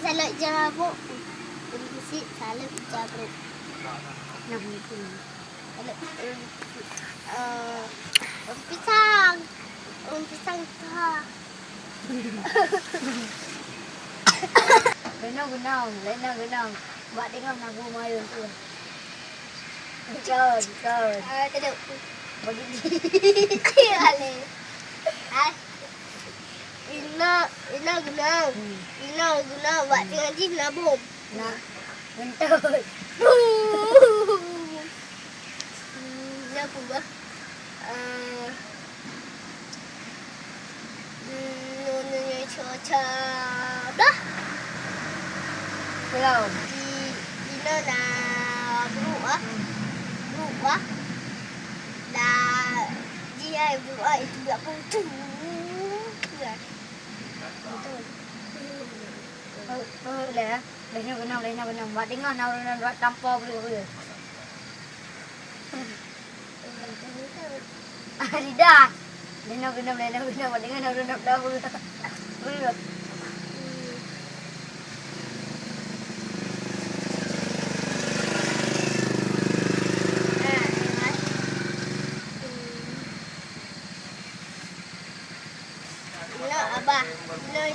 salad jamuk. Nasi salad jamuk. Nak itu. Salad pisang. Pisang tak. Genang. Buat tengok nak buat mayu tu. Jauh. Tidak. Bagi Ale. Ina genang. Buat tengok je nak bom. nak mentut. Apa bah? Nonnya cuaca dah. Belum. Ina dah berubah. Dah dia berubah itu buat putu. Betul. Leh. Genang. Buat tengok nak tanpa boleh. Lidah. Genang. Buat tengok nak boleh. Abah,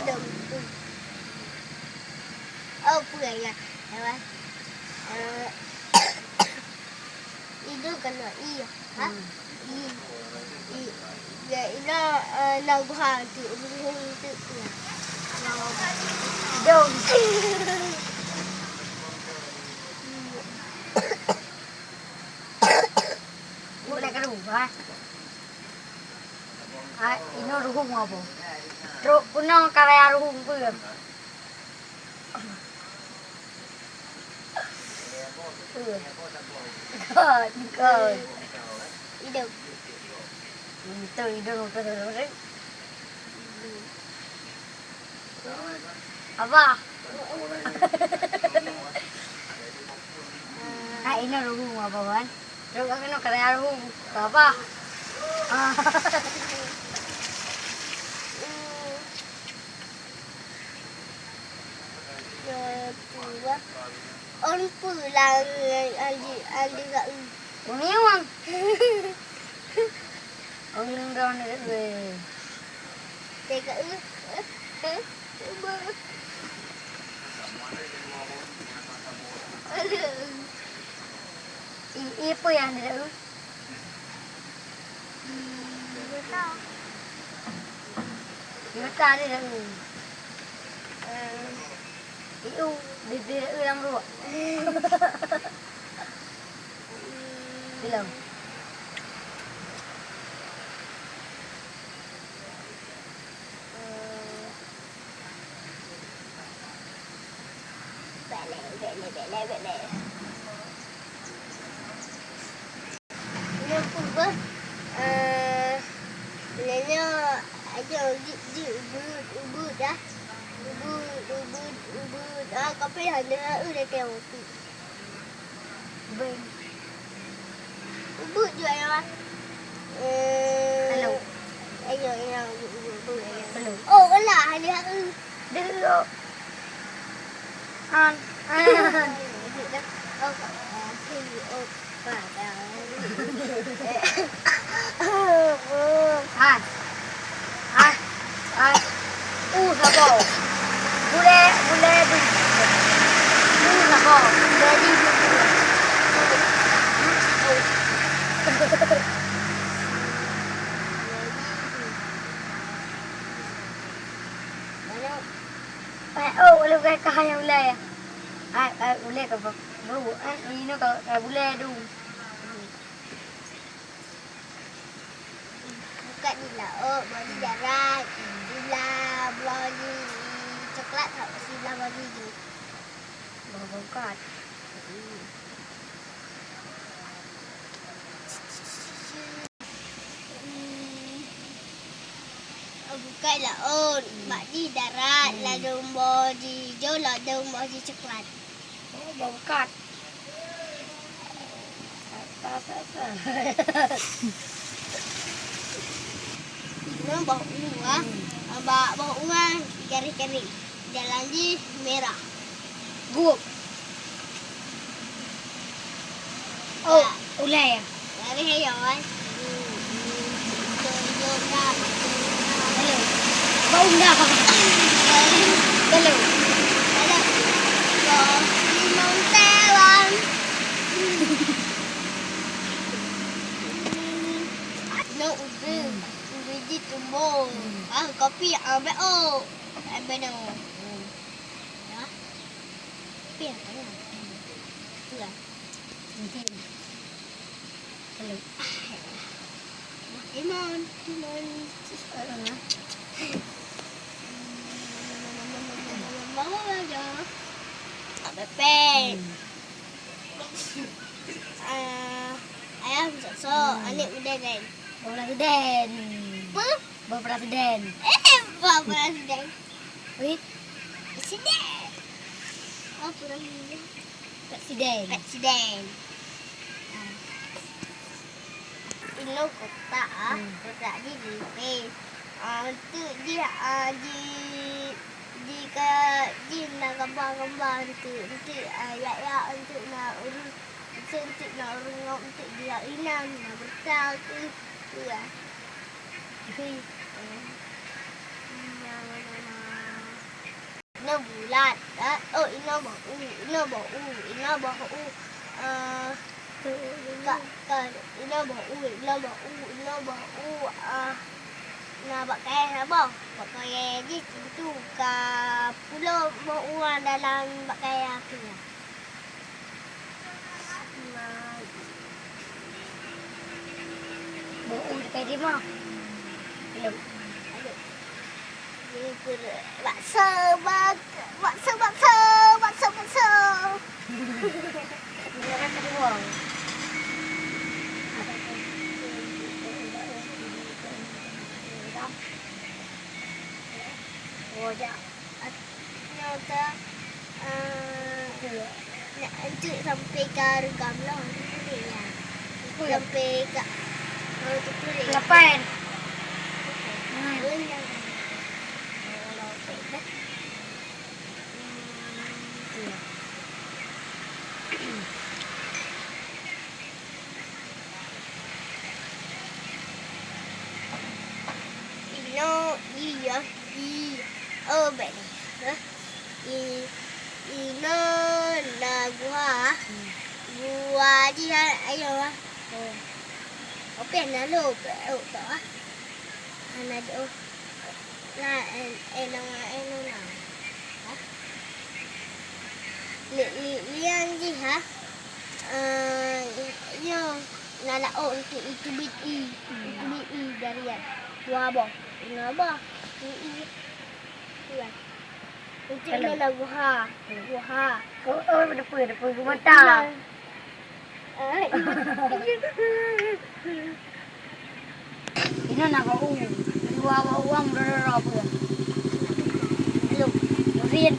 dong. Oh, pulang ya. Abah. Itu kan iya. Ha? Ya, ina nagha tu buhung tu. Dong. Boleh ke rumah? Ini ruhung apa? Terus punya karya ruhung tu. Ikut. Hidup. Itu hidup. Apa? Ini ruhung apa kan? Terus kan karya ruhung apa? Orang pulang andi kat Uniang. Orang dah nak deh. dekat Apa yang ada tu? Kita ada tu. Itu dia ulang ruak. Belum. Bele. Ini apa? Belanya ada ubud dah. Ubud. Kopi ada udah tengok tu. Ben. Ubud juga ya. Hello. Ayo ubud. Belum. Oh, lah ada Dulu. An. Sabar. Boleh di. Sabar. Boleh di. Boleh kah yang boleh. Boleh ke bro? Ini kau boleh tu. Bukan Dila. Body darat. Dila body coklat tak? Dila body tu. Bukan. Bukanlah. Body darat. Lalu body hijau. Lalu body coklat. Bukan. Ini bau ungu ah. Bau ungu cari-cari. Jalan di merah. Gup. Oh, ulai ya. Dari hewan. Jom dah. Hello. Bau dah. Hello. Hello. Limau tewan. No udah. Udah di tumbuh. Kopi ambil ambil no. Ya. Kopi apa? Tu lah. Hello. Limon. Bawa aja. Ada pen. Ayam susu. Anik muda kan. Bau presiden. Apa? Bau presiden. Apa presiden? Wait, Presiden. Apa namanya? presiden. Presiden. Ilo kotak kotak ni lipis. Tu dia di nak gambar-gambar untuk ayat-ayat untuk nak urus untuk nak urus untuk dia inam nak bertal tu lah. Ino bulat. Oh, ino bau. Ino bau. Nak pakai apa? Pakai je tu ke pulau bau dalam pakai apa ya? Bau dekat di mana? Hello. Bakso. Jangan kedua. Wajah. Nyata nak anjuk sampai ke regam lah. Sampai ke tu boleh. Lapan. Baik ni. Ino na gua dia ayo lah. Apa nak lo? Tak ah. Ana do. La eno. Liang ji ha. Yo nana itu bit dari ya. Dua boh. Ino boh. Untuk nana gua. Oh, depan mata. Ini nak bau. Dua bau uang berapa? Hello. Rin.